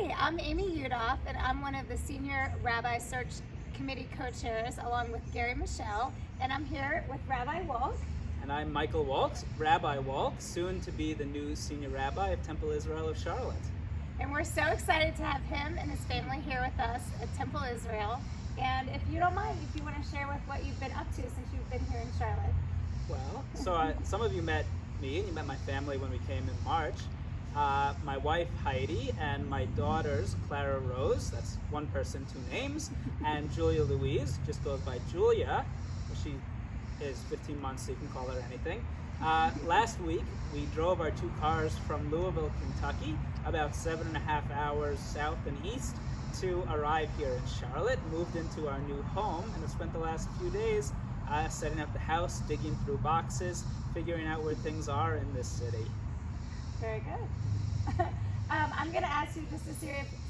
Hi, I'm Amy Udoff, and I'm one of the Senior Rabbi Search Committee co-chairs, along with Gary Michelle, and I'm here with Rabbi Wolk. And I'm Michael Wolk, Rabbi Wolk, soon to be the new Senior Rabbi of Temple Israel of Charlotte. And we're so excited to have him and his family here with us at Temple Israel. And if you don't mind, if you want to share with what you've been up to since you've been here in Charlotte. Well, so some of you met me and you met my family when we came in March. My wife Heidi and my daughters Clara Rose, that's one person, two names, and Julia Louise, just goes by Julia. She is 15 months, so you can call her anything. Last week, we drove our two cars from Louisville, Kentucky, about 7.5 hours south and east, to arrive here in Charlotte, moved into our new home, and have spent the last few days setting up the house, digging through boxes, figuring out where things are in this city. Very good. I'm going to ask you just a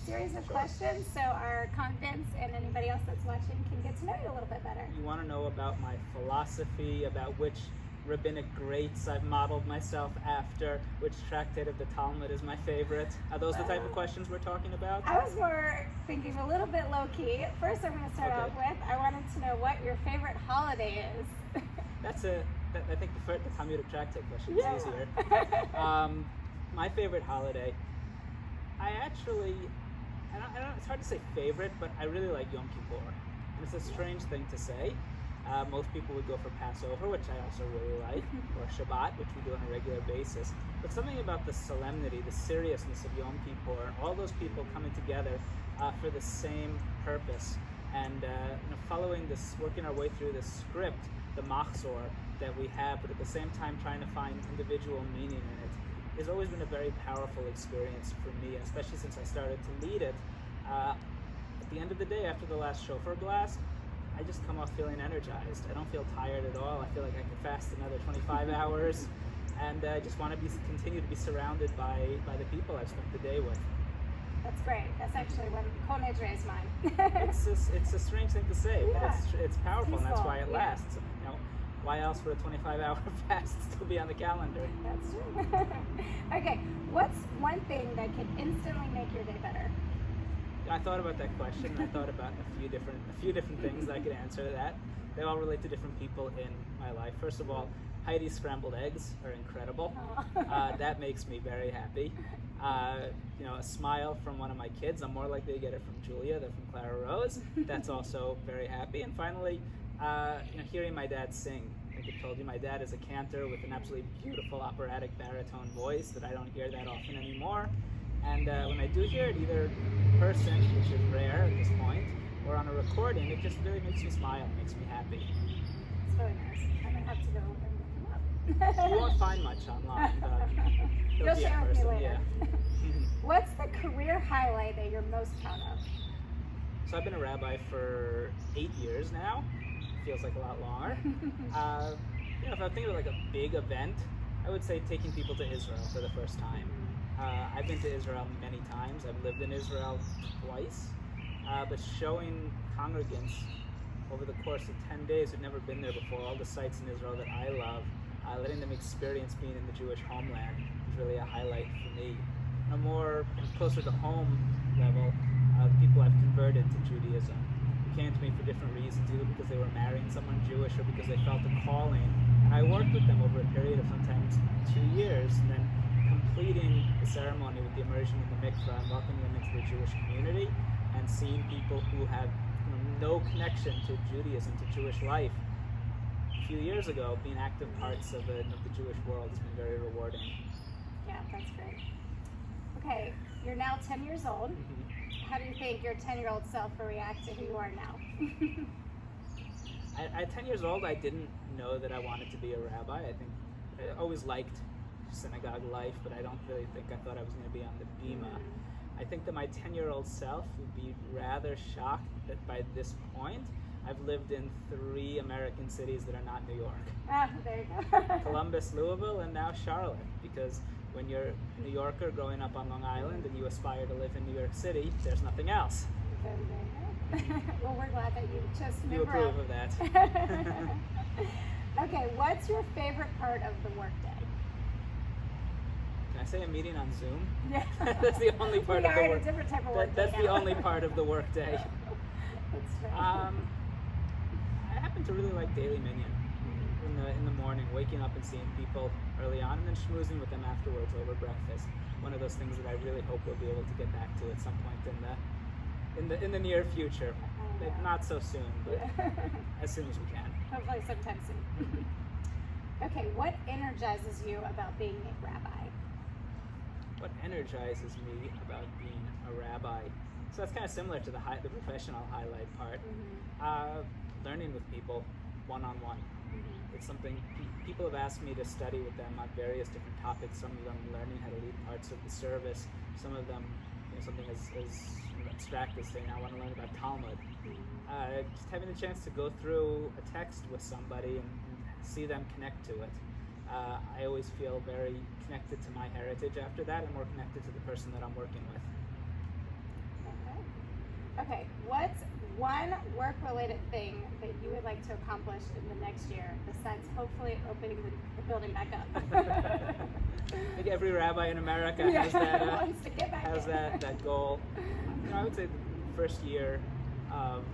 series of questions so our congregants and anybody else that's watching can get to know you a little bit better. You want to know about my philosophy, about which rabbinic greats I've modeled myself after, which tractate of the Talmud is my favorite. Are those the type of questions we're talking about? I was more thinking a little bit low-key. First, I'm going to start off with, I wanted to know what your favorite holiday is. I think the Talmudic tractate question is easier. My favorite holiday, I don't, it's hard to say favorite, but I really like Yom Kippur. And it's a strange thing to say. Most people would go for Passover, which I also really like, or Shabbat, which we do on a regular basis. But something about the solemnity, the seriousness of Yom Kippur, all those people coming together for the same purpose, and following this, working our way through this script, the machzor that we have, but at the same time trying to find individual meaning in it, has always been a very powerful experience for me, especially since I started to lead it. At the end of the day, after the last shofar blast, I just come off feeling energized. I don't feel tired at all. I feel like I could fast another 25 hours, and I just want to continue to be surrounded by the people I've spent the day with. That's great. That's actually one of Kol Nidre is mine. It's a strange thing to say, but it's powerful, it's and that's why it lasts. Why else would a 25-hour fast still be on the calendar? That's true. Okay, what's one thing that can instantly make your day better? I thought about that question, and I thought about a few different things that I could answer that. They all relate to different people in my life. First of all, Heidi's scrambled eggs are incredible. That makes me very happy. A smile from one of my kids. I'm more likely to get it from Julia than from Clara Rose. That's also very happy. And finally, hearing my dad sing. Like I told you, my dad is a cantor with an absolutely beautiful operatic baritone voice that I don't hear that often anymore. And when I do hear it, either in person, which is rare at this point, or on a recording, it just really makes me smile, makes me happy. It's really nice. I'm going to have to go and look him up. You won't find much online, but you'll share with me later. Yeah. What's the career highlight that you're most proud of? So I've been a rabbi for 8 years now. Feels like a lot longer. If I'm thinking of like a big event, I would say taking people to Israel for the first time. I've been to Israel many times. I've lived in Israel twice, but showing congregants over the course of 10 days who've never been there before, all the sites in Israel that I love, letting them experience being in the Jewish homeland is really a highlight for me. On a more closer to home level, the people I've converted to Judaism came to me for different reasons, either because they were marrying someone Jewish or because they felt a calling. And I worked with them over a period of sometimes 2 years, and then completing the ceremony with the immersion in the mikveh and welcoming them into the Jewish community, and seeing people who have no connection to Judaism, to Jewish life, a few years ago, being active parts of the Jewish world has been very rewarding. Yeah, that's great. Okay, you're now 10 years old. How do you think your 10-year-old self will react to who you are now? At 10 years old, I didn't know that I wanted to be a rabbi. I think I always liked synagogue life, but I don't really think I thought I was going to be on the bima. I think that my 10-year-old self would be rather shocked that by this point, I've lived in 3 American cities that are not New York. There you go. Columbus, Louisville, and now Charlotte, because when you're a New Yorker growing up on Long Island and you aspire to live in New York City, there's nothing else. Well, we're glad that you chose to move You approve of that. Okay, what's your favorite part of the workday? Can I say a meeting on Zoom? Yeah. That's the only part We of are the in a work. different type of work That's day the now. only part of the workday. That's right. I happen to really like daily minion in the morning, waking up and seeing people early on, and then schmoozing with them afterwards over breakfast. One of those things that I really hope we'll be able to get back to at some point in the near future. Maybe not so soon, but as soon as we can. Hopefully sometime soon. Okay, what energizes you about being a rabbi? What energizes me about being a rabbi? So that's kind of similar to the professional highlight part. Learning with people, one-on-one. It's something people have asked me to study with them on various different topics. Some of them learning how to lead parts of the service. Some of them, something as abstract as saying, I want to learn about Talmud. Just having the chance to go through a text with somebody and see them connect to it. I always feel very connected to my heritage after that, and more connected to the person that I'm working with. Okay, what's one work-related thing that you would like to accomplish in the next year, besides hopefully opening the building back up? I think every rabbi in America has wants to get back in. that goal. I would say the first year of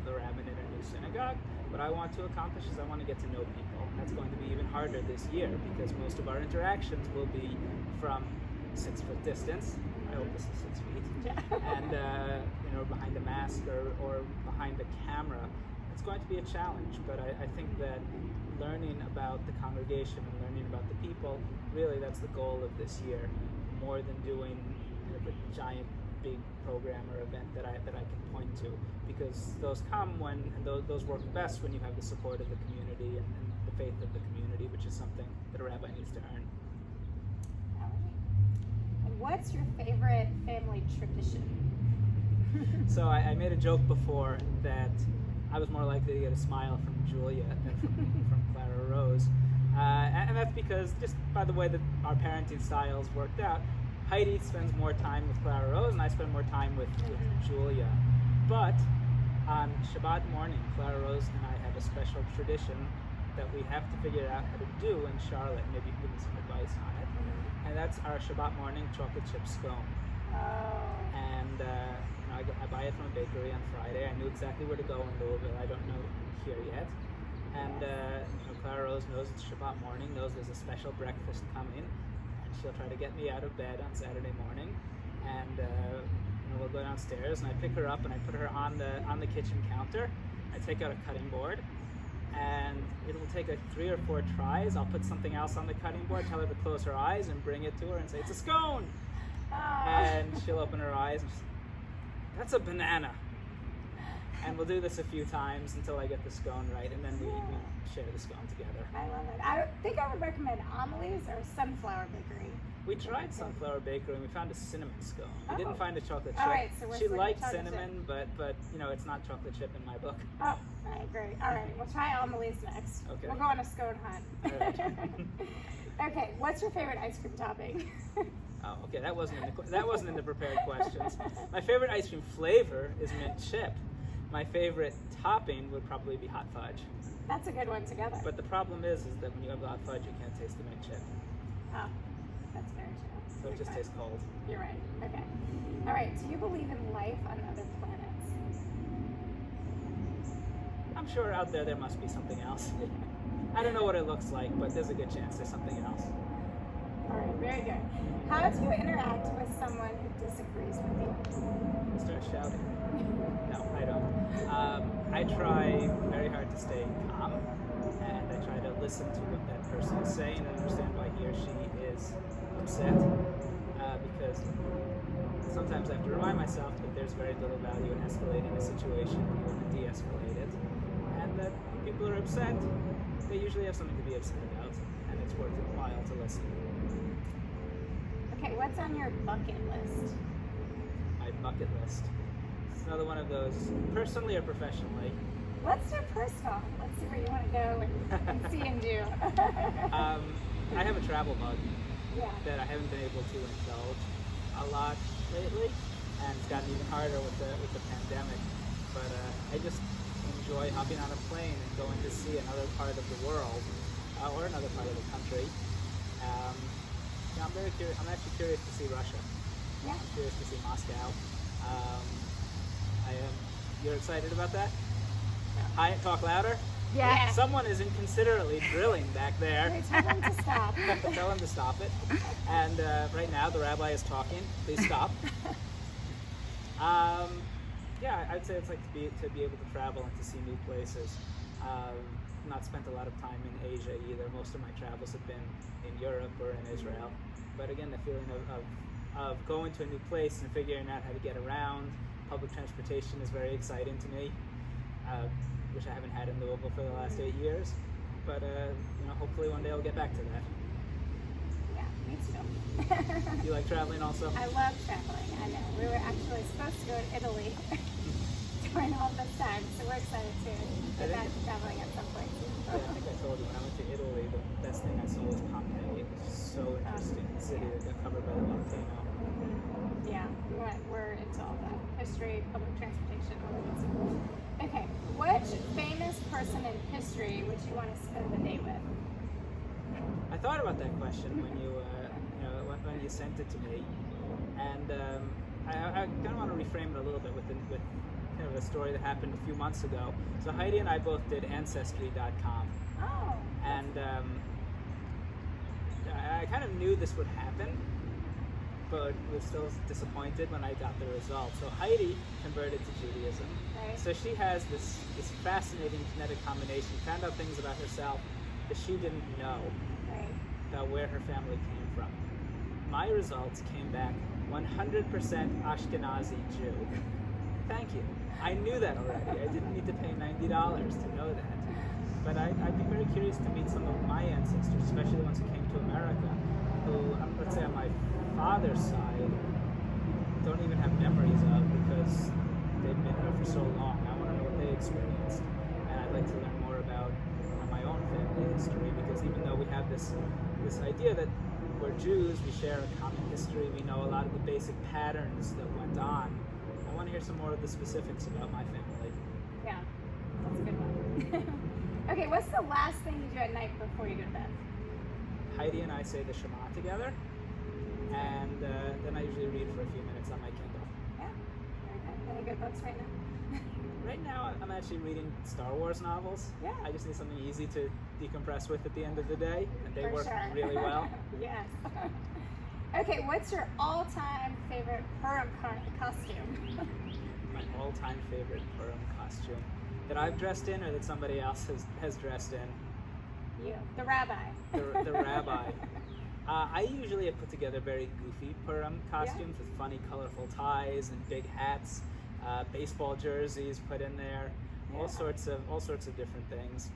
the rabbinate in a new synagogue, what I want to accomplish is I want to get to know people. That's going to be even harder this year because most of our interactions will be from 6 foot distance. I hope this is 6 feet. Yeah. And behind a mask or behind a camera. It's going to be a challenge, but I think that learning about the congregation and learning about the people, really that's the goal of this year, more than doing a giant big program or event that I can point to, because those come when, and those work best when you have the support of the community and the faith of the community, which is something that a rabbi needs to earn. All right. And what's your favorite family tradition? So I made a joke before that I was more likely to get a smile from Julia than from Clara Rose. And that's because, just by the way that our parenting styles worked out, Heidi spends more time with Clara Rose and I spend more time with Julia. But on Shabbat morning, Clara Rose and I have a special tradition that we have to figure out how to do in Charlotte. Maybe you can give me some advice on it. And that's our Shabbat morning chocolate chip scone. And I buy it from a bakery on Friday. I knew exactly where to go in Louisville. I don't know here yet. And Clara Rose knows it's Shabbat morning, knows there's a special breakfast coming, and she'll try to get me out of bed on Saturday morning. And we'll go downstairs, and I pick her up and I put her on the kitchen counter. I take out a cutting board, and it will take 3 or 4 tries. I'll put something else on the cutting board, tell her to close her eyes, and bring it to her and say, "It's a scone." And she'll open her eyes and she'll say, "That's a banana." And we'll do this a few times until I get the scone right, and then we share the scone together. I love it. I think I would recommend Amelie's or Sunflower Bakery. We tried Sunflower Bakery and we found a cinnamon scone. We didn't find a chocolate chip. All right, so she we're liked chocolate cinnamon, but it's not chocolate chip in my book. Oh, all right, great. All right, we'll try Amelie's next. Okay. We'll go on a scone hunt. All right. Okay, what's your favorite ice cream topping? Oh, okay, that wasn't in the prepared questions. My favorite ice cream flavor is mint chip. My favorite topping would probably be hot fudge. That's a good one together. But the problem is that when you have the hot fudge, you can't taste the mint chip. Oh, that's very true. So it just tastes cold. You're right. Okay. All right. Do you believe in life on other planets? I'm sure out there must be something else. I don't know what it looks like, but there's a good chance there's something else. All right. Very good. How do you interact with someone who disagrees with you? Start shouting. No, I don't. I try very hard to stay calm, and I try to listen to what that person is saying and understand why he or she is upset, because sometimes I have to remind myself that there's very little value in escalating a situation when you want to de-escalate it, and that when people are upset, they usually have something to be upset about, and it's worth a while to listen. Okay, what's on your bucket list? My bucket list. It's another one of those, personally or professionally. Let's do personal. Let's see where you want to go and see and do. I have a travel bug that I haven't been able to indulge a lot lately, and it's gotten even harder with the pandemic. But I just enjoy hopping on a plane and going to see another part of the world or another part of the country. Yeah, I'm very curious. I'm actually curious to see Russia. Yeah. I'm curious to see Moscow. I am. You're excited about that? Hi, talk louder. Yeah. Someone is inconsiderately drilling back there. Okay, tell them to stop. Tell him to stop it. And right now the rabbi is talking. Please stop. Yeah, I'd say it's like to be able to travel and to see new places. Not spent a lot of time in Asia either. Most of my travels have been in Europe or in Israel. But again, the feeling of going to a new place and figuring out how to get around. Public transportation is very exciting to me, which I haven't had in Louisville for the last 8 years. But hopefully one day I'll get back to that. Yeah, me too. You like traveling also? I love traveling. I know. We were actually supposed to go to Italy during all this time, so we're excited to get back to traveling at some point. Yeah, I think I told you when I went to Italy, the best thing I saw was Pompeii. It was so interesting. The city that got covered by the volcano. Yeah, we're into all that. History, public transportation, all of that. Okay, which famous person in history would you want to spend the day with? I thought about that question when you sent it to me, and I kind of want to reframe it a little bit with kind of a story that happened a few months ago. So Heidi and I both did Ancestry.com. Oh. And I kind of knew this would happen, but was still disappointed when I got the results. So Heidi converted to Judaism. Right. So she has this fascinating genetic combination, found out things about herself that she didn't know about where her family came from. My results came back 100% Ashkenazi Jew. Thank you. I knew that already. I didn't need to pay $90 to know that. But I'd be very curious to meet some of my ancestors, especially the ones who came to America, who, let's say on my father's side, don't even have memories of because they've been here for so long. I want to know what they experienced. And I'd like to learn more about my own family history, because even though we have this idea that we're Jews, we share a common history, we know a lot of the basic patterns that went on, I want to hear some more of the specifics about my family. Yeah, that's a good one. Okay, what's the last thing you do at night before you go to bed? Heidi and I say the Shema together, and then I usually read for a few minutes on my Kindle. Yeah, very good. Any good books right now? Right now, I'm actually reading Star Wars novels. Yeah. I just need something easy to decompress with at the end of the day, and they For work sure. really well. Yes. Okay, what's your all-time favorite Purim costume? My all-time favorite Purim costume that I've dressed in, or that somebody else has dressed in? You, the rabbi. The rabbi. I usually have put together very goofy Purim costumes with funny, colorful ties and big hats, baseball jerseys put in there, all sorts of different things.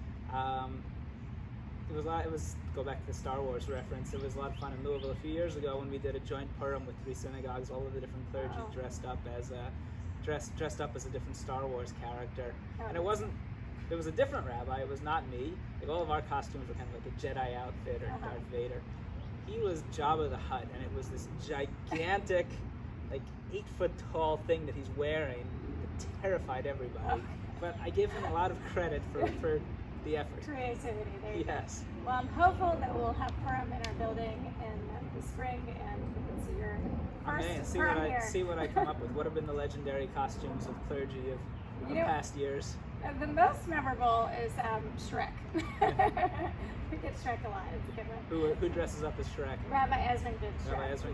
It was go back to the Star Wars reference. It was a lot of fun in Louisville a few years ago when we did a joint Purim with 3 synagogues. All of the different clergy dressed up as a different Star Wars character, and it was a different rabbi. It was not me. Like, all of our costumes were kind of like a Jedi outfit or Darth Vader. He was Jabba the Hutt, and it was this gigantic, like 8-foot tall thing that he's wearing that terrified everybody. But I give him a lot of credit for the effort. Creativity, there you go. Yes. Well, I'm hopeful that we'll have Purim in our building in the spring, and we can see your first Purim here. See what I come up with. What have been the legendary costumes of clergy of past years? The most memorable is Shrek. We get Shrek a lot. It's a good one. Who dresses up as Shrek? Rabbi Ezrin did Shrek. Rabbi Ezrin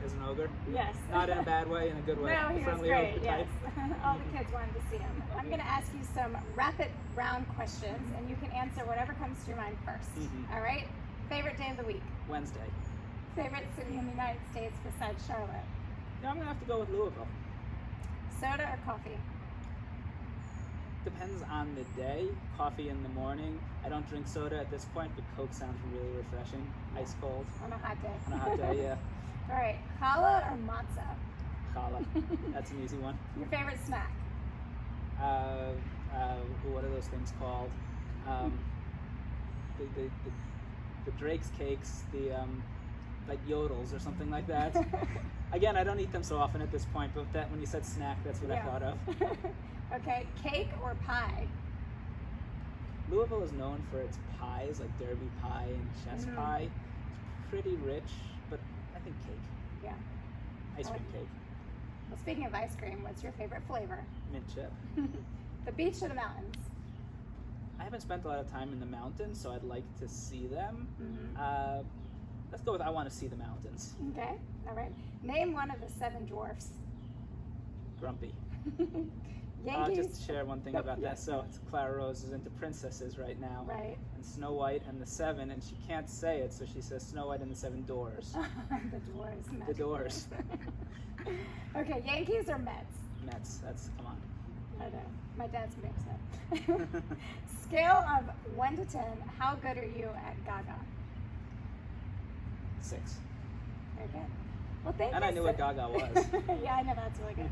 is an ogre? Yes. Not in a bad way, in a good way. No, he was Friendly great, ogre yes. type. All the kids wanted to see him. I'm going to ask you some rapid round questions, and you can answer whatever comes to your mind first. Mm-hmm. All right? Favorite day of the week? Wednesday. Favorite city in the United States besides Charlotte? Yeah, I'm going to have to go with Louisville. Soda or coffee? Depends on the day. Coffee in the morning. I don't drink soda at this point, but Coke sounds really refreshing. Ice cold. On a hot day. On a hot day, yeah. All right. Challah or matzah? Challah. That's an easy one. Your favorite snack? What are those things called? The Drake's cakes, like yodels or something like that. Again, I don't eat them so often at this point, but when you said snack, that's what I thought of. Okay, cake or pie? Louisville is known for its pies, like Derby pie and chess pie. It's pretty rich, but think cake. Yeah. Ice cream cake. Well, speaking of ice cream, what's your favorite flavor? Mint chip. The beach or the mountains? I haven't spent a lot of time in the mountains, so I'd like to see them. Mm-hmm. Let's go with I want to see the mountains. Okay, all right. Name one of the 7 dwarfs. Grumpy. Yankees. Just to share one thing about that. So Clara Rose is into princesses right now. Right. And Snow White and the 7, and she can't say it, so she says Snow White and the 7 doors. The doors. The doors. Okay, Yankees or Mets? Mets. That's, come on. I know. My dad's gonna be upset. Scale of 1 to 10, how good are you at Gaga? 6. Very good. Well, thank And you. I knew what Gaga was. Yeah, I know, that's really good.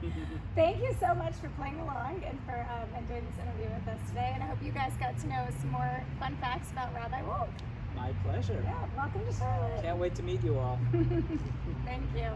Thank you so much for playing along and for and doing this interview with us today. And I hope you guys got to know some more fun facts about Rabbi Wolk. My pleasure. Yeah, welcome to Charlotte. Can't wait to meet you all. Thank you.